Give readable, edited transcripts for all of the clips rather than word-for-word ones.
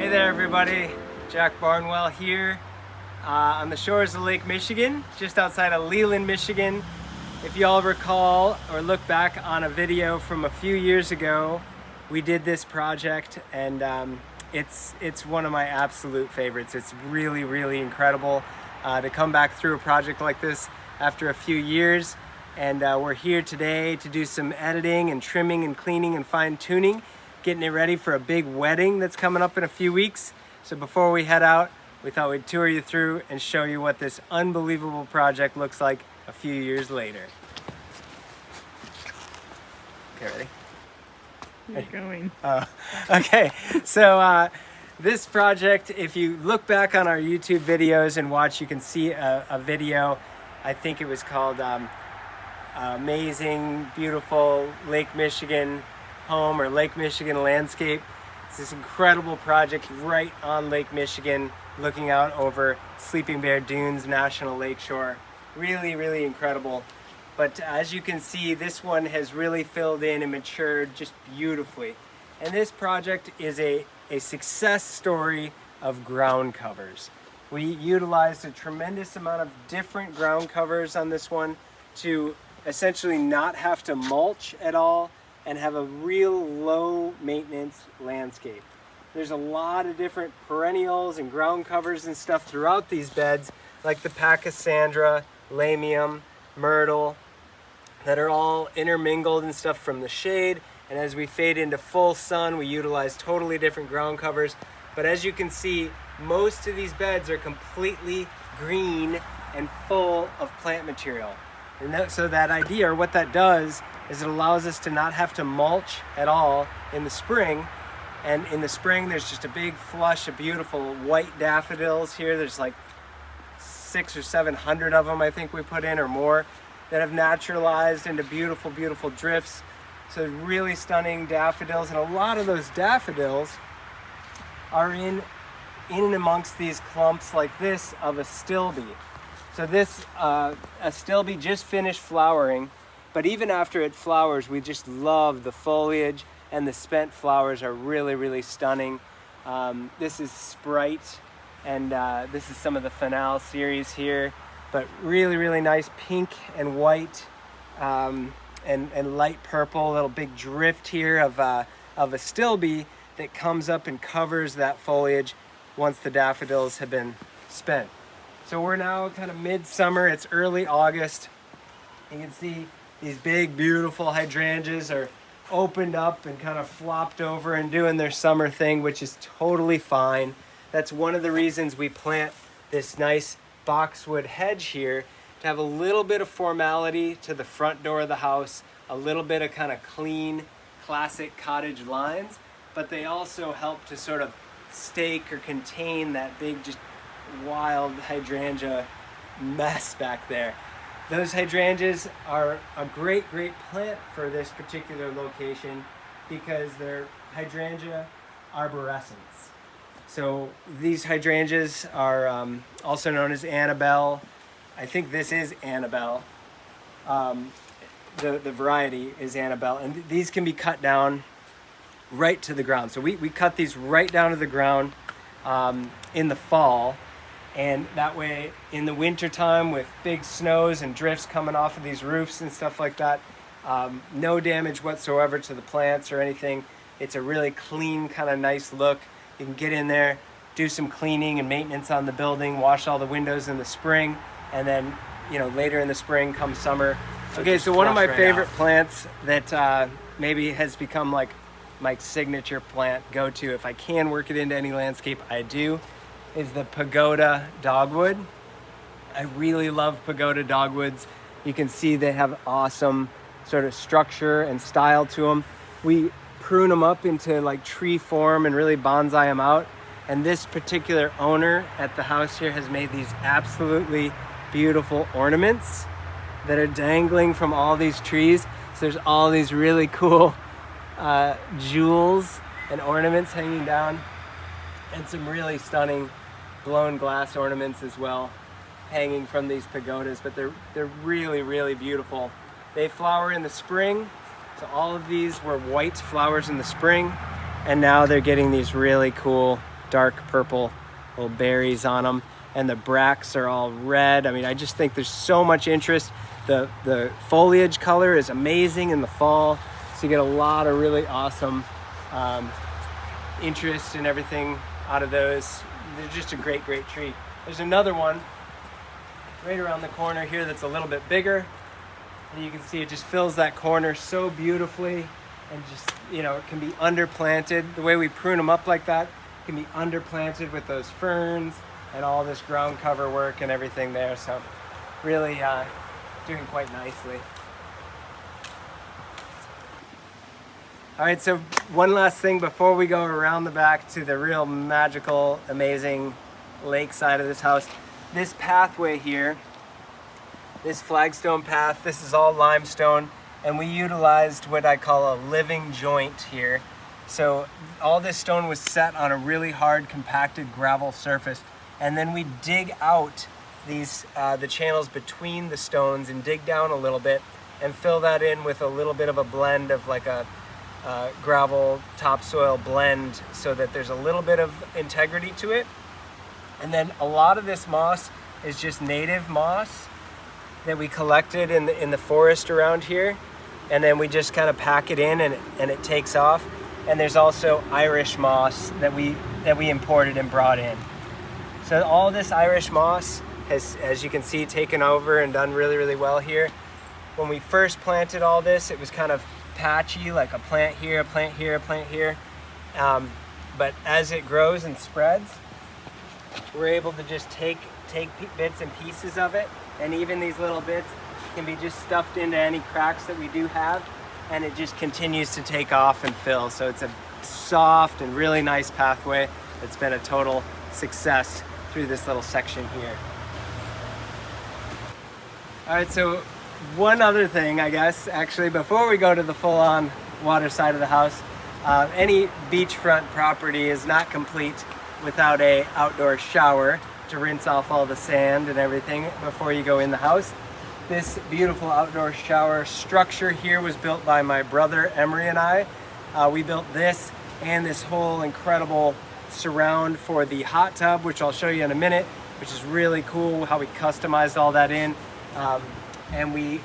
Hey there everybody, Jack Barnwell here on the shores of Lake Michigan, just outside of Leland, Michigan. If you all recall or look back on a video from a few years ago, we did this project and it's one of my absolute favorites. It's really incredible to come back through a project like this after a few years. And we're here today to do some editing and trimming and cleaning and fine tuning, getting it ready for a big wedding that's coming up in a few weeks. So before we head out, we thought we'd tour you through and show you what this unbelievable project looks like a few years later. Okay, ready? You're going. Okay, so this project, if you look back on our YouTube videos and watch, you can see a video. I think it was called Amazing, Beautiful Lake Michigan Home or Lake Michigan Landscape. It's this incredible project right on Lake Michigan, looking out over Sleeping Bear Dunes National Lakeshore. Really incredible. But as you can see, this one has really filled in and matured just beautifully. And this project is a success story of ground covers. We utilized a tremendous amount of different ground covers on this one to essentially not have to mulch at all and have a real low maintenance landscape. There's a lot of different perennials and ground covers and stuff throughout these beds, like the Pachysandra, Lamium, Myrtle, that are all intermingled and stuff from the shade. And as we fade into full sun, we utilize totally different ground covers. But as you can see, most of these beds are completely green and full of plant material. And so that idea, or what that does, is it allows us to not have to mulch at all in the spring. And in the spring, there's just a big flush of beautiful white daffodils here. There's like 600 or 700 of them, I think we put in, or more, that have naturalized into beautiful drifts. So really stunning daffodils, and a lot of those daffodils are in and amongst these clumps like this of astilbe. So this astilbe just finished flowering, but even after it flowers, we just love the foliage, and the spent flowers are really stunning. This is Sprite, and this is some of the Finale series here, but really nice pink and white and light purple, little big drift here of astilbe that comes up and covers that foliage once the daffodils have been spent. So we're now kind of midsummer, it's early August. You can see these big, beautiful hydrangeas are opened up and kind of flopped over and doing their summer thing, which is totally fine. That's one of the reasons we plant this nice boxwood hedge here, to have a little bit of formality to the front door of the house, a little bit of kind of clean, classic cottage lines, but they also help to sort of stake or contain that big, just wild hydrangea mess back there. Those hydrangeas are a great plant for this particular location because they're hydrangea arborescens. So these hydrangeas are also known as Annabelle. I think this is Annabelle. The variety is Annabelle, and these can be cut down right to the ground. So we cut these right down to the ground in the fall. And that way, in the winter time with big snows and drifts coming off of these roofs and stuff like that, no damage whatsoever to the plants or anything. It's a really clean, kind of nice look. You can get in there, do some cleaning and maintenance on the building, wash all the windows in the spring, and then, later in the spring, come summer. Okay, so one of my favorite plants that maybe has become like my signature plant go-to, if I can work it into any landscape, I do, is the pagoda dogwood. I really love pagoda dogwoods. You can see they have awesome sort of structure and style to them. We prune them up into like tree form and really bonsai them out. And this particular owner at the house here has made these absolutely beautiful ornaments that are dangling from all these trees. So there's all these really cool jewels and ornaments hanging down, and some really stunning blown glass ornaments as well hanging from these pagodas, but they're really beautiful. They flower in the spring, so all of these were white flowers in the spring, and now they're getting these really cool dark purple little berries on them, and the bracts are all red. I mean, I just think there's so much interest. The foliage color is amazing in the fall, so you get a lot of really awesome interest and everything out of those. They're just a great tree. There's another one right around the corner here that's a little bit bigger, and you can see it just fills that corner so beautifully, and just, you know, it can be underplanted. The way we prune them up like that, it can be underplanted with those ferns and all this ground cover work and everything there. So really doing quite nicely. All right, so one last thing before we go around the back to the real magical, amazing lake side of this house. This pathway here, this flagstone path, this is all limestone, and we utilized what I call a living joint here. So all this stone was set on a really hard compacted gravel surface, and then we dig out these the channels between the stones and dig down a little bit and fill that in with a little bit of a blend of like a gravel topsoil blend, so that there's a little bit of integrity to it. And then a lot of this moss is just native moss that we collected in the forest around here, and then we just kind of pack it in, and it takes off. And there's also Irish moss that we imported and brought in. So all this Irish moss has, as you can see, taken over and done really well here. When we first planted all this, it was kind of patchy, like a plant here, a plant here, a plant here. But as it grows and spreads, we're able to just take bits and pieces of it, and even these little bits can be just stuffed into any cracks that we do have, and it just continues to take off and fill. So it's a soft and really nice pathway. It's been a total success through this little section here. All right, so one other thing, I guess, actually, before we go to the full-on water side of the house, any beachfront property is not complete without a outdoor shower to rinse off all the sand and everything before you go in the house. This beautiful outdoor shower structure here was built by my brother Emery and I. We built this and this whole incredible surround for the hot tub, which I'll show you in a minute, which is really cool how we customized all that in. And we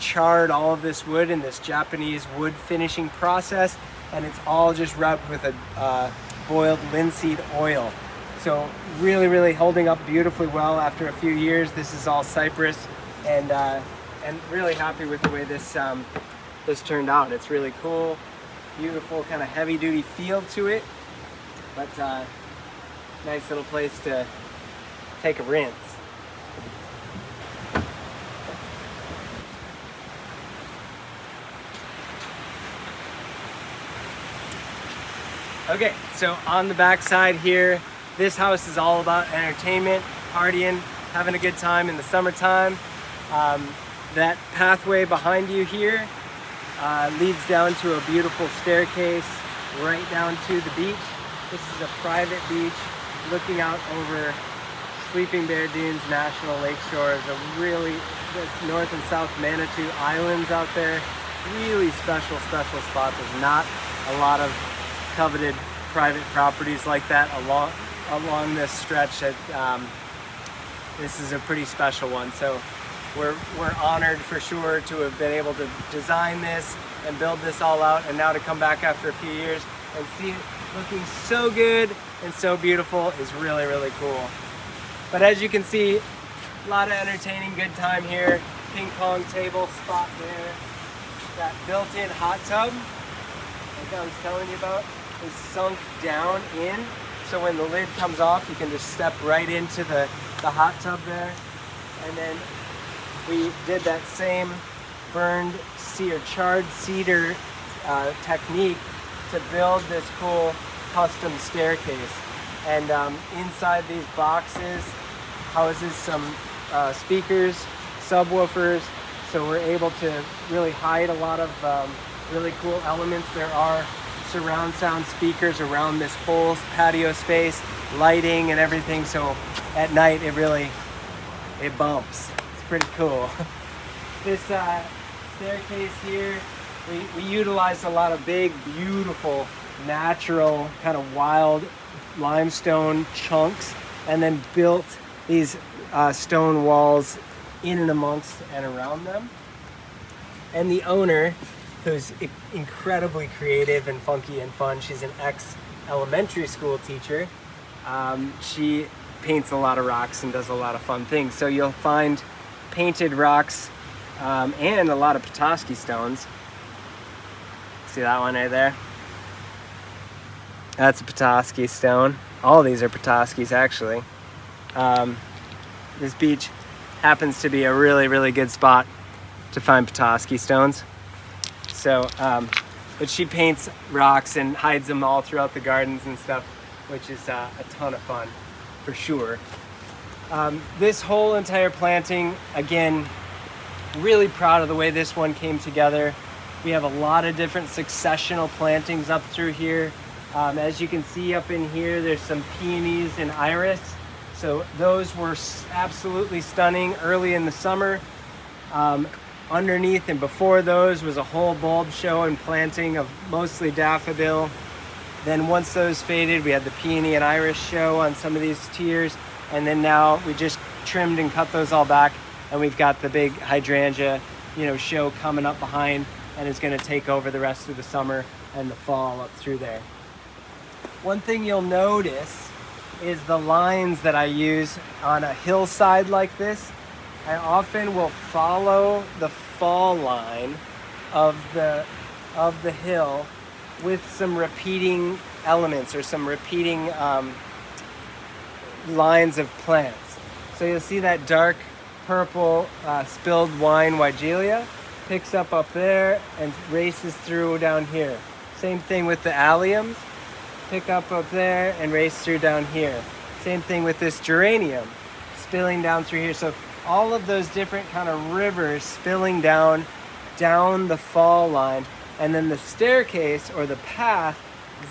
charred all of this wood in this Japanese wood finishing process, and it's all just rubbed with a boiled linseed oil. So really holding up beautifully well after a few years. This is all cypress, and really happy with the way this turned out. It's really cool, beautiful, kind of heavy duty feel to it, but nice little place to take a rinse. Okay, so on the back side here, this house is all about entertainment, partying, having a good time in the summertime. That pathway behind you here leads down to a beautiful staircase right down to the beach. This is a private beach looking out over Sleeping Bear Dunes National Lakeshore. There's North and South Manitou Islands out there. Really special spot. There's not a lot of coveted private properties like that along this stretch. This is a pretty special one. So we're honored for sure to have been able to design this and build this all out, and now to come back after a few years and see it looking so good and so beautiful is really cool. But as you can see, a lot of entertaining, good time here. Ping pong table spot there. That built-in hot tub, like I was telling you about, is sunk down in, so when the lid comes off, you can just step right into the hot tub there. And then we did that same charred cedar technique to build this cool custom staircase. And inside these boxes houses some speakers, subwoofers, so we're able to really hide a lot of really cool elements. There are surround sound speakers around this whole patio space, lighting and everything, so at night it bumps. It's pretty cool. This staircase here, we utilized a lot of big, beautiful, natural, kind of wild limestone chunks and then built these stone walls in and amongst and around them. And the owner, who's incredibly creative and funky and fun, she's an ex-elementary school teacher. She paints a lot of rocks and does a lot of fun things. So you'll find painted rocks and a lot of Petoskey stones. See that one right there? That's a Petoskey stone. All these are Petoskey's, actually. This beach happens to be a really, really good spot to find Petoskey stones. So, but she paints rocks and hides them all throughout the gardens and stuff, which is a ton of fun, for sure. This whole entire planting, again, really proud of the way this one came together. We have a lot of different successional plantings up through here. As you can see up in here, there's some peonies and iris. So those were absolutely stunning early in the summer. Underneath and before those was a whole bulb show and planting of mostly daffodil. Then once those faded, we had the peony and iris show on some of these tiers. And then now we just trimmed and cut those all back. And we've got the big hydrangea, show coming up behind, and it's gonna take over the rest of the summer and the fall up through there. One thing you'll notice is the lines that I use on a hillside like this. I often will follow the fall line of the hill with some repeating elements or some repeating lines of plants. So you'll see that dark purple spilled wine Weigelia picks up there and races through down here. Same thing with the alliums, pick up there and race through down here. Same thing with this geranium, spilling down through here. So all of those different kind of rivers spilling down the fall line, and then the staircase or the path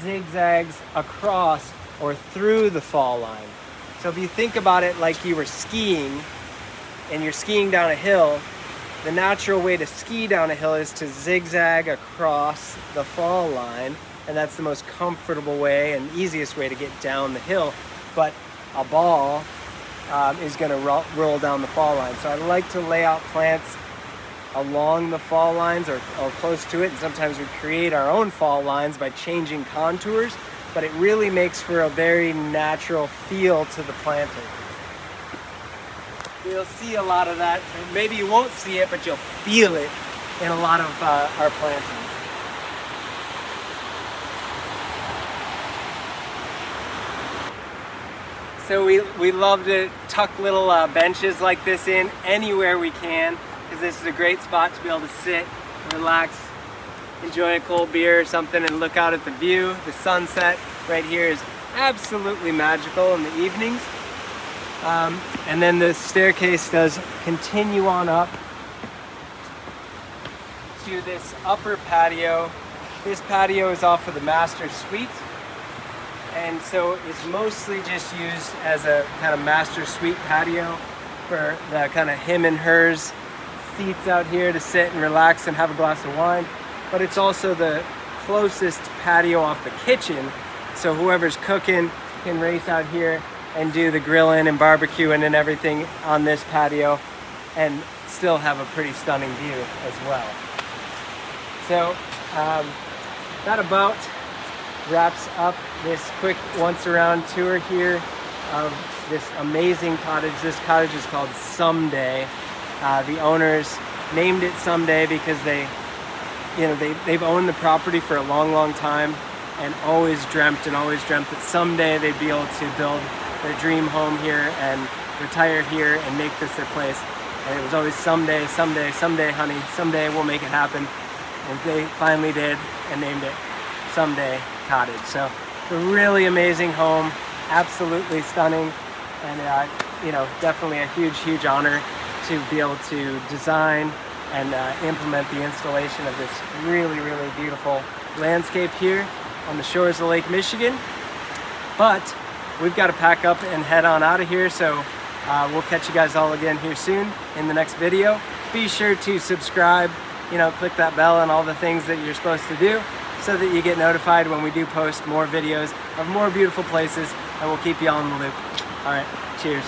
zigzags across or through the fall line. So if you think about it like you were skiing and you're skiing down a hill, the natural way to ski down a hill is to zigzag across the fall line, and that's the most comfortable way and easiest way to get down the hill. But a ball is going to roll down the fall line. So I like to lay out plants along the fall lines or close to it, and sometimes we create our own fall lines by changing contours, but it really makes for a very natural feel to the planting. You'll see a lot of that. Maybe you won't see it, but you'll feel it in a lot of our plantings. So we love to tuck little benches like this in anywhere we can, because this is a great spot to be able to sit, relax, enjoy a cold beer or something, and look out at the view. The sunset right here is absolutely magical in the evenings. And then the staircase does continue on up to this upper patio. This patio is off of the master suite, and so it's mostly just used as a kind of master suite patio for the kind of him and hers seats out here to sit and relax and have a glass of wine. But it's also the closest patio off the kitchen, so whoever's cooking can race out here and do the grilling and barbecuing and everything on this patio and still have a pretty stunning view as well. So that about wraps up this quick once around tour here of this amazing cottage. This cottage is called Someday. The owners named it Someday because they've owned the property for a long time and always dreamt that someday they'd be able to build their dream home here and retire here and make this their place. And it was always someday, honey, someday we'll make it happen. And they finally did and named it Someday Cottage. So it's a really amazing home, absolutely stunning, and definitely a huge honor to be able to design and implement the installation of this really beautiful landscape here on the shores of Lake Michigan. But we've got to pack up and head on out of here, so we'll catch you guys all again here soon in the next video. Be sure to subscribe, click that bell and all the things that you're supposed to do so that you get notified when we do post more videos of more beautiful places, and we'll keep you all in the loop. All right, cheers.